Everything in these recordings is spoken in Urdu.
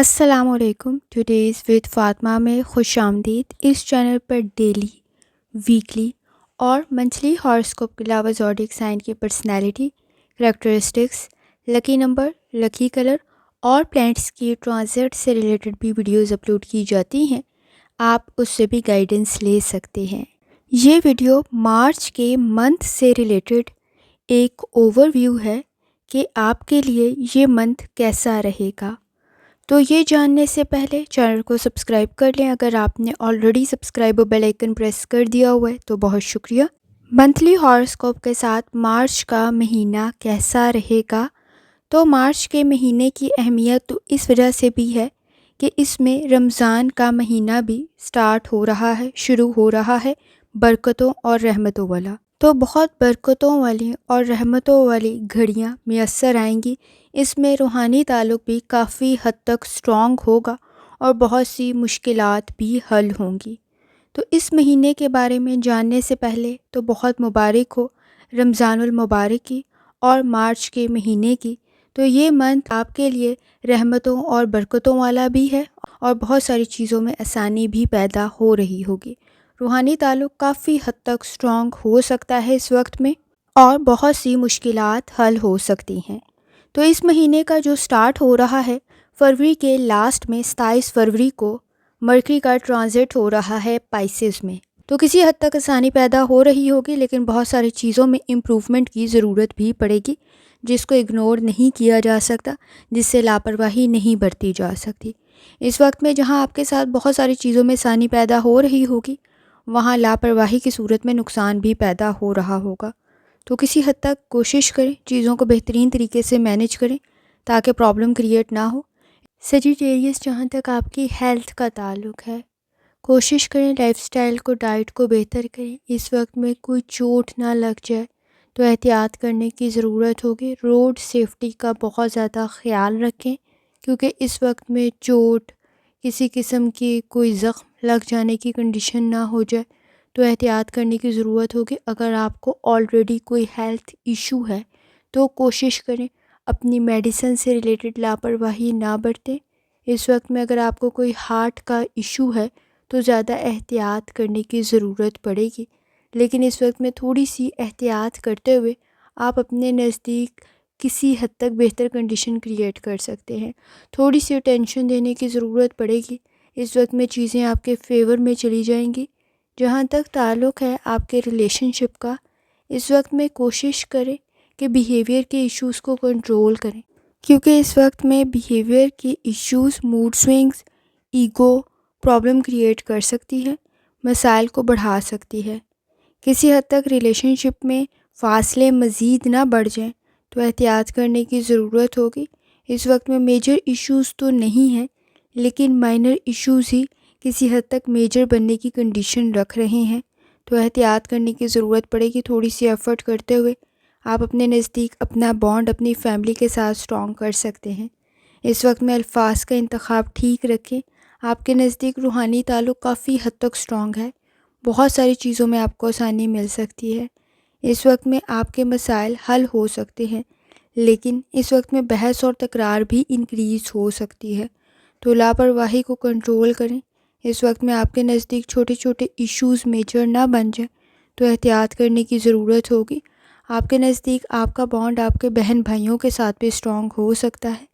السلام علیکم. ٹوڈیز ود فاطمہ میں خوش آمدید. اس چینل پر ڈیلی، ویکلی اور منتھلی ہاراسکوپ کے علاوہ زوڈیک سائن کی پرسنالٹی، کریکٹرسٹکس، لکی نمبر، لکی کلر اور پلانٹس کی ٹرانزٹ سے ریلیٹڈ بھی ویڈیوز اپلوڈ کی جاتی ہیں. آپ اس سے بھی گائیڈنس لے سکتے ہیں. یہ ویڈیو مارچ کے منتھ سے ریلیٹڈ ایک اوور ویو ہے کہ آپ کے لیے یہ منتھ کیسا رہے گا. تو یہ جاننے سے پہلے چینل کو سبسکرائب کر لیں. اگر آپ نے آلریڈی سبسکرائب اور بیل آئیکن پریس کر دیا ہوا ہے تو بہت شکریہ. منتھلی ہاراسکوپ کے ساتھ مارچ کا مہینہ کیسا رہے گا. تو مارچ کے مہینے کی اہمیت تو اس وجہ سے بھی ہے کہ اس میں رمضان کا مہینہ بھی سٹارٹ ہو رہا ہے، شروع ہو رہا ہے، برکتوں اور رحمتوں والا. تو بہت برکتوں والی اور رحمتوں والی گھڑیاں میسر آئیں گی. اس میں روحانی تعلق بھی کافی حد تک سٹرونگ ہوگا اور بہت سی مشکلات بھی حل ہوں گی. تو اس مہینے کے بارے میں جاننے سے پہلے تو بہت مبارک ہو رمضان المبارک کی اور مارچ کے مہینے کی. تو یہ منتھ آپ کے لیے رحمتوں اور برکتوں والا بھی ہے اور بہت ساری چیزوں میں آسانی بھی پیدا ہو رہی ہوگی. روحانی تعلق کافی حد تک سٹرونگ ہو سکتا ہے اس وقت میں اور بہت سی مشکلات حل ہو سکتی ہیں. تو اس مہینے کا جو سٹارٹ ہو رہا ہے فروری کے لاسٹ میں 27 فروری کو مرکری کا ٹرانزٹ ہو رہا ہے پائسز میں. تو کسی حد تک آسانی پیدا ہو رہی ہوگی لیکن بہت ساری چیزوں میں امپروومنٹ کی ضرورت بھی پڑے گی جس کو اگنور نہیں کیا جا سکتا، جس سے لاپرواہی نہیں برتی جا سکتی. اس وقت میں جہاں آپ کے ساتھ بہت ساری چیزوں میں آسانی پیدا ہو رہی ہوگی وہاں لاپرواہی کی صورت میں نقصان بھی پیدا ہو رہا ہوگا. تو کسی حد تک کوشش کریں چیزوں کو بہترین طریقے سے مینیج کریں تاکہ پرابلم کریٹ نہ ہو. سیجیٹیریس جہاں تک آپ کی ہیلتھ کا تعلق ہے کوشش کریں لائف سٹائل کو، ڈائٹ کو بہتر کریں. اس وقت میں کوئی چوٹ نہ لگ جائے تو احتیاط کرنے کی ضرورت ہوگی. روڈ سیفٹی کا بہت زیادہ خیال رکھیں کیونکہ اس وقت میں چوٹ، کسی قسم کی کوئی زخم لگ جانے کی کنڈیشن نہ ہو جائے تو احتیاط کرنے کی ضرورت ہوگی. اگر آپ کو آلریڈی کوئی ہیلتھ ایشو ہے تو کوشش کریں اپنی میڈیسن سے ریلیٹڈ لاپرواہی نہ برتیں. اس وقت میں اگر آپ کو کوئی ہارٹ کا ایشو ہے تو زیادہ احتیاط کرنے کی ضرورت پڑے گی، لیکن اس وقت میں تھوڑی سی احتیاط کرتے ہوئے آپ اپنے نزدیک کسی حد تک بہتر کنڈیشن کریٹ کر سکتے ہیں. تھوڑی سی ٹینشن دینے کی ضرورت پڑے گی. اس وقت میں چیزیں آپ کے فیور میں چلی جائیں گی. جہاں تک تعلق ہے آپ کے ریلیشن شپ کا اس وقت میں کوشش کریں کہ بیہیویئر کے ایشوز کو کنٹرول کریں کیونکہ اس وقت میں بیہیویئر کے issues, mood swings, ego problem create کر سکتی ہے، مسائل کو بڑھا سکتی ہے. کسی حد تک ریلیشن شپ میں فاصلے مزید نہ بڑھ جائیں تو احتیاط کرنے کی ضرورت ہوگی. اس وقت میں میجر ایشوز تو نہیں ہیں لیکن مائنر ایشوز ہی کسی حد تک میجر بننے کی کنڈیشن رکھ رہے ہیں تو احتیاط کرنے کی ضرورت پڑے گی. تھوڑی سی ایفرٹ کرتے ہوئے آپ اپنے نزدیک اپنا بانڈ اپنی فیملی کے ساتھ سٹرونگ کر سکتے ہیں. اس وقت میں الفاظ کا انتخاب ٹھیک رکھیں. آپ کے نزدیک روحانی تعلق کافی حد تک سٹرونگ ہے، بہت ساری چیزوں میں آپ کو آسانی مل سکتی ہے. اس وقت میں آپ کے مسائل حل ہو سکتے ہیں لیکن اس وقت میں بحث اور تکرار بھی انکریز ہو سکتی ہے تو لاپرواہی کو کنٹرول کریں. اس وقت میں آپ کے نزدیک چھوٹے چھوٹے ایشوز میجر نہ بن جائیں تو احتیاط کرنے کی ضرورت ہوگی. آپ کے نزدیک آپ کا بانڈ آپ کے بہن بھائیوں کے ساتھ بھی سٹرونگ ہو سکتا ہے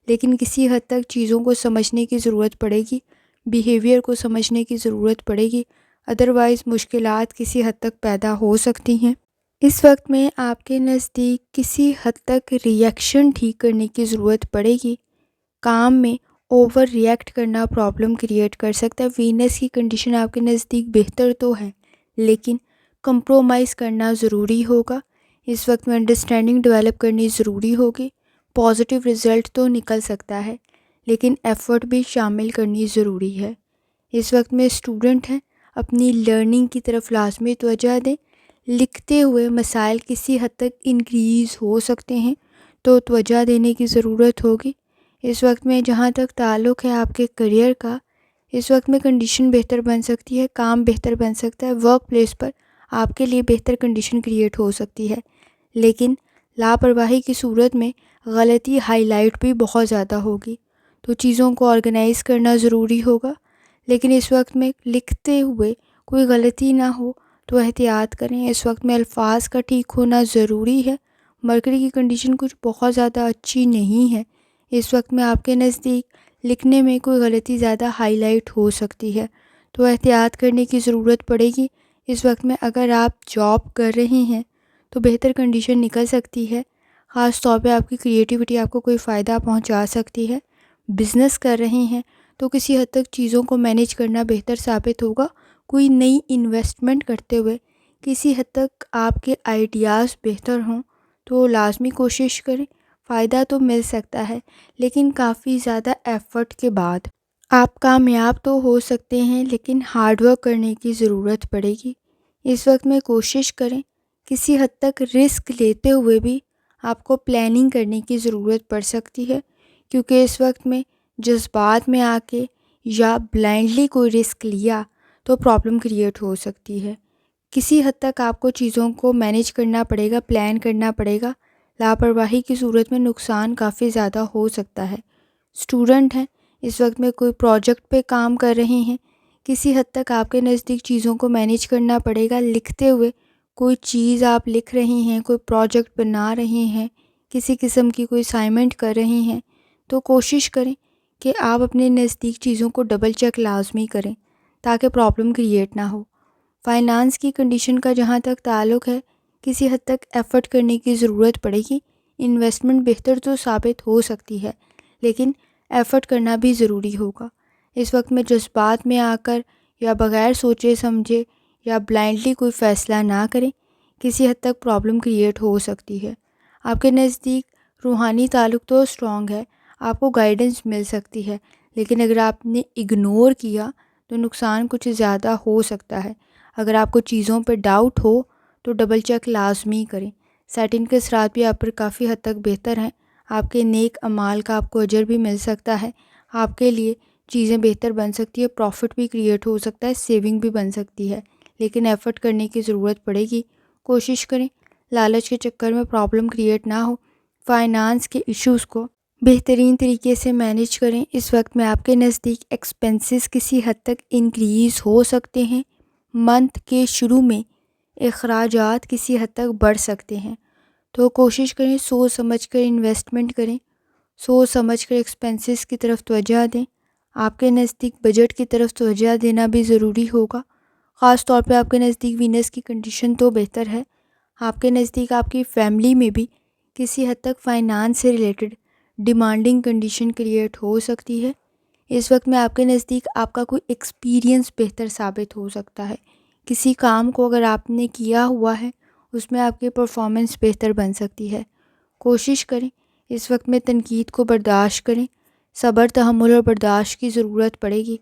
لیکن کسی حد تک چیزوں کو سمجھنے کی ضرورت پڑے گی، بیہیویئر کو سمجھنے کی ضرورت پڑے گی، ادروائز مشکلات کسی حد تک پیدا ہو سکتی ہیں. اس وقت میں آپ کے نزدیک کسی حد تک ری ایکشن ٹھیک کرنے کی ضرورت پڑے گی. کام میں اوور ری ایکٹ کرنا پرابلم کریٹ کر سکتا ہے. وینس کی کنڈیشن آپ کے نزدیک بہتر تو ہے لیکن کمپرومائز کرنا ضروری ہوگا. اس وقت میں انڈرسٹینڈنگ ڈیولپ کرنی ضروری ہوگی. پازیٹیو رزلٹ تو نکل سکتا ہے لیکن ایفرٹ بھی شامل کرنی ضروری ہے. اس وقت میں اسٹوڈنٹ ہیں اپنی لرننگ کی طرف لازمی توجہ دیں. لکھتے ہوئے مسائل کسی حد تک انکریز ہو سکتے ہیں تو توجہ دینے کی ضرورت ہوگی. اس وقت میں جہاں تک تعلق ہے آپ کے کریئر کا اس وقت میں کنڈیشن بہتر بن سکتی ہے، کام بہتر بن سکتا ہے، ورک پلیس پر آپ کے لیے بہتر کنڈیشن کریٹ ہو سکتی ہے لیکن لاپرواہی کی صورت میں غلطی ہائی لائٹ بھی بہت زیادہ ہوگی تو چیزوں کو آرگنائز کرنا ضروری ہوگا، لیکن اس وقت میں لکھتے ہوئے کوئی غلطی نہ ہو تو احتیاط کریں۔ اس وقت میں الفاظ کا ٹھیک ہونا ضروری ہے۔ مرکری کی کنڈیشن کچھ بہت زیادہ اچھی نہیں ہے۔ اس وقت میں آپ کے نزدیک لکھنے میں کوئی غلطی زیادہ ہائی لائٹ ہو سکتی ہے، تو احتیاط کرنے کی ضرورت پڑے گی۔ اس وقت میں اگر آپ جاب کر رہے ہیں تو بہتر کنڈیشن نکل سکتی ہے، خاص طور پہ آپ کی کریٹیوٹی آپ کو کوئی فائدہ پہنچا سکتی ہے۔ بزنس کر رہے ہیں تو کسی حد تک چیزوں کو مینیج کرنا بہتر ثابت ہوگا۔ کوئی نئی انویسٹمنٹ کرتے ہوئے کسی حد تک آپ کے آئیڈیاز بہتر ہوں تو لازمی کوشش کریں، فائدہ تو مل سکتا ہے لیکن کافی زیادہ ایفرٹ کے بعد۔ آپ کامیاب تو ہو سکتے ہیں لیکن ہارڈ ورک کرنے کی ضرورت پڑے گی۔ اس وقت میں کوشش کریں، کسی حد تک رسک لیتے ہوئے بھی آپ کو پلاننگ کرنے کی ضرورت پڑ سکتی ہے، کیونکہ اس وقت میں جذبات میں آ کے یا بلائنڈلی کوئی رسک لیا تو پرابلم کریٹ ہو سکتی ہے۔ کسی حد تک آپ کو چیزوں کو مینیج کرنا پڑے گا، پلان کرنا پڑے گا۔ لاپرواہی کی صورت میں نقصان کافی زیادہ ہو سکتا ہے۔ اسٹوڈنٹ ہیں، اس وقت میں کوئی پروجیکٹ پہ کام کر رہے ہیں، کسی حد تک آپ کے نزدیک چیزوں کو مینیج کرنا پڑے گا۔ لکھتے ہوئے کوئی چیز آپ لکھ رہے ہیں، کوئی پروجیکٹ بنا رہے ہیں، کسی قسم کی کوئی اسائنمنٹ کر رہے ہیں تو کوشش کریں کہ آپ اپنے نزدیک چیزوں کو ڈبل چیک لازمی کریں تاکہ پرابلم کریٹ نہ ہو۔ فائنانس کی کنڈیشن کا جہاں تک تعلق ہے، کسی حد تک ایفرٹ کرنے کی ضرورت پڑے گی۔ انویسٹمنٹ بہتر تو ثابت ہو سکتی ہے لیکن ایفرٹ کرنا بھی ضروری ہوگا۔ اس وقت میں جذبات میں آ کر یا بغیر سوچے سمجھے یا بلائنڈلی کوئی فیصلہ نہ کریں، کسی حد تک پرابلم کریٹ ہو سکتی ہے۔ آپ کے نزدیک روحانی تعلق تو اسٹرانگ ہے، آپ کو گائیڈنس مل سکتی ہے، لیکن اگر آپ نے اگنور کیا تو نقصان کچھ زیادہ ہو سکتا ہے۔ اگر آپ کو چیزوں پہ ڈاؤٹ ہو تو ڈبل چیک لازمی کریں۔ سیٹنگ کے اثرات بھی آپ پر کافی حد تک بہتر ہیں۔ آپ کے نیک اعمال کا آپ کو اجر بھی مل سکتا ہے، آپ کے لیے چیزیں بہتر بن سکتی ہے، پروفٹ بھی کریٹ ہو سکتا ہے، سیونگ بھی بن سکتی ہے، لیکن ایفرٹ کرنے کی ضرورت پڑے گی۔ کوشش کریں لالچ کے چکر میں پرابلم کریٹ نہ ہو۔ فائنانس کے ایشوز کو بہترین طریقے سے مینیج کریں۔ اس وقت میں آپ کے نزدیک ایکسپنسز کسی حد تک انکریز ہو سکتے ہیں۔ منتھ کے شروع میں اخراجات کسی حد تک بڑھ سکتے ہیں، تو کوشش کریں سوچ سمجھ کر انویسٹمنٹ کریں، سوچ سمجھ کر ایکسپنسز کی طرف توجہ دیں۔ آپ کے نزدیک بجٹ کی طرف توجہ دینا بھی ضروری ہوگا، خاص طور پہ آپ کے نزدیک وینس کی کنڈیشن تو بہتر ہے۔ آپ کے نزدیک آپ کی فیملی میں بھی کسی حد تک فائنانس سے ریلیٹڈ ڈیمانڈنگ کنڈیشن کریٹ ہو سکتی ہے۔ اس وقت میں آپ کے نزدیک آپ کا کوئی ایکسپیرینس بہتر ثابت ہو سکتا ہے۔ کسی کام کو اگر آپ نے کیا ہوا ہے اس میں آپ کی پرفارمنس بہتر بن سکتی ہے۔ کوشش کریں اس وقت میں تنقید کو برداشت کریں، صبر، تحمل اور برداشت کی ضرورت پڑے گی۔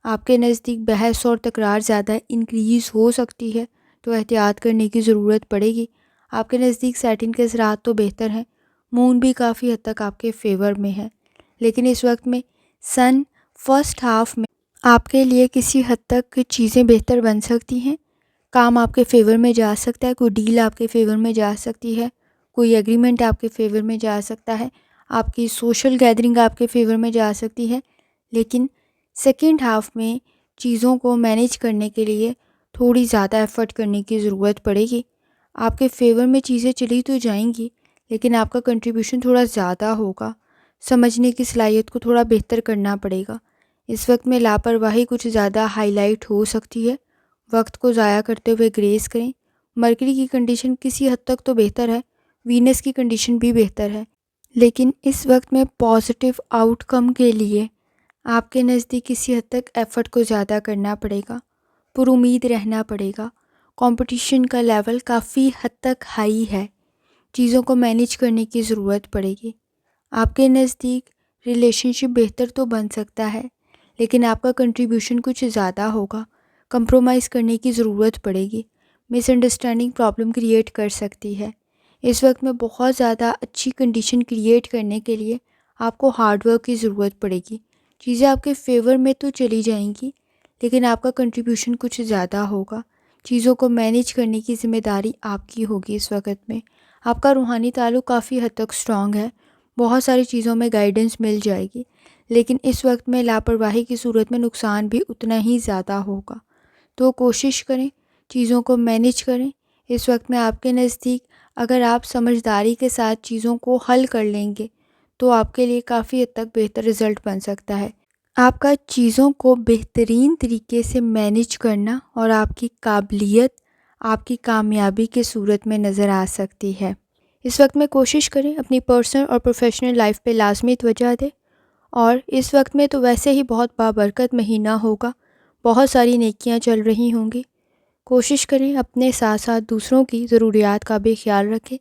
آپ کے نزدیک بحث اور تکرار زیادہ انکریز ہو سکتی ہے تو احتیاط کرنے کی ضرورت پڑے گی۔ آپ کے نزدیک سیٹنگ کے اثرات تو بہتر ہیں، مون بھی کافی حد تک آپ کے فیور میں ہے، لیکن اس وقت میں سن فرسٹ ہاف میں آپ کے لیے کسی حد تک چیزیں بہتر بن سکتی ہیں۔ کام آپ کے فیور میں جا سکتا ہے، کوئی ڈیل آپ کے فیور میں جا سکتی ہے، کوئی ایگریمنٹ آپ کے فیور میں جا سکتا ہے، آپ کی سوشل گیدرنگ آپ کے فیور میں جا سکتی ہے، لیکن سیکنڈ ہاف میں چیزوں کو مینیج کرنے کے لیے تھوڑی زیادہ ایفرٹ کرنے کی ضرورت پڑے گی۔ آپ کے فیور میں چیزیں چلی تو جائیں گی لیکن آپ کا کنٹریبیوشن تھوڑا زیادہ ہوگا، سمجھنے کی صلاحیت کو تھوڑا بہتر کرنا پڑے گا۔ اس وقت میں لاپرواہی کچھ زیادہ ہائی لائٹ ہو سکتی ہے، وقت کو ضائع کرتے ہوئے گریز کریں۔ مرکری کی کنڈیشن کسی حد تک تو بہتر ہے، وینس کی کنڈیشن بھی بہتر ہے، لیکن اس وقت میں پازیٹیو آؤٹ کم کے لیے آپ کے نزدیک کسی حد تک ایفرٹ کو زیادہ کرنا پڑے گا، پر امید رہنا پڑے گا۔ کمپٹیشن کا لیول کافی حد تک ہائی ہے، چیزوں کو مینیج کرنے کی ضرورت پڑے گی۔ آپ کے نزدیک ریلیشن شپ بہتر تو بن سکتا ہے لیکن آپ کا کنٹریبیوشن کچھ زیادہ ہوگا، کمپرومائز کرنے کی ضرورت پڑے گی۔ مس انڈرسٹینڈنگ پرابلم کریٹ کر سکتی ہے۔ اس وقت میں بہت زیادہ اچھی کنڈیشن کریٹ کرنے کے لیے آپ کو ہارڈ ورک کی ضرورت پڑے گی۔ چیزیں آپ کے فیور میں تو چلی جائیں گی لیکن آپ کا کنٹریبیوشن کچھ زیادہ ہوگا۔ چیزوں کو مینیج کرنے کی ذمہ داری آپ کی ہوگی۔ اس وقت میں آپ کا روحانی تعلق کافی حد تک اسٹرانگ ہے، بہت ساری چیزوں میں گائیڈنس مل جائے گی، لیکن اس وقت میں لاپرواہی کی صورت میں نقصان بھی اتنا ہی زیادہ ہوگا۔ تو کوشش کریں، چیزوں کو مینیج کریں۔ اس وقت میں آپ کے نزدیک اگر آپ سمجھداری کے ساتھ چیزوں کو حل کر لیں گے تو آپ کے لیے کافی حد تک بہتر رزلٹ بن سکتا ہے۔ آپ کا چیزوں کو بہترین طریقے سے مینیج کرنا اور آپ کی قابلیت آپ کی کامیابی کے صورت میں نظر آ سکتی ہے۔ اس وقت میں کوشش کریں اپنی پرسنل اور پروفیشنل لائف پہ لازمی توجہ دیں، اور اس وقت میں تو ویسے ہی بہت بابرکت مہینہ ہوگا، بہت ساری نیکیاں چل رہی ہوں گی۔ کوشش کریں اپنے ساتھ ساتھ دوسروں کی ضروریات کا بھی خیال رکھیں،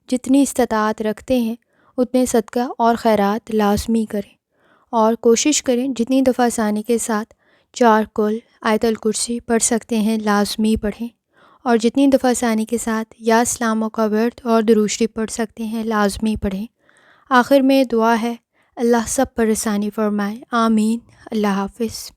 جتنی استطاعت رکھتے ہیں اتنے صدقہ اور خیرات لازمی کریں، اور کوشش کریں جتنی دفعہ آسانی کے ساتھ 4 کل آیت الکرسی پڑھ سکتے ہیں لازمی پڑھیں، اور جتنی دفعہ آسانی کے ساتھ یا اسلاموں کا ورد اور درود شریف پڑھ سکتے ہیں لازمی پڑھیں۔ آخر میں دعا ہے، اللہ سب پر آسانی فرمائے، آمین۔ اللہ حافظ۔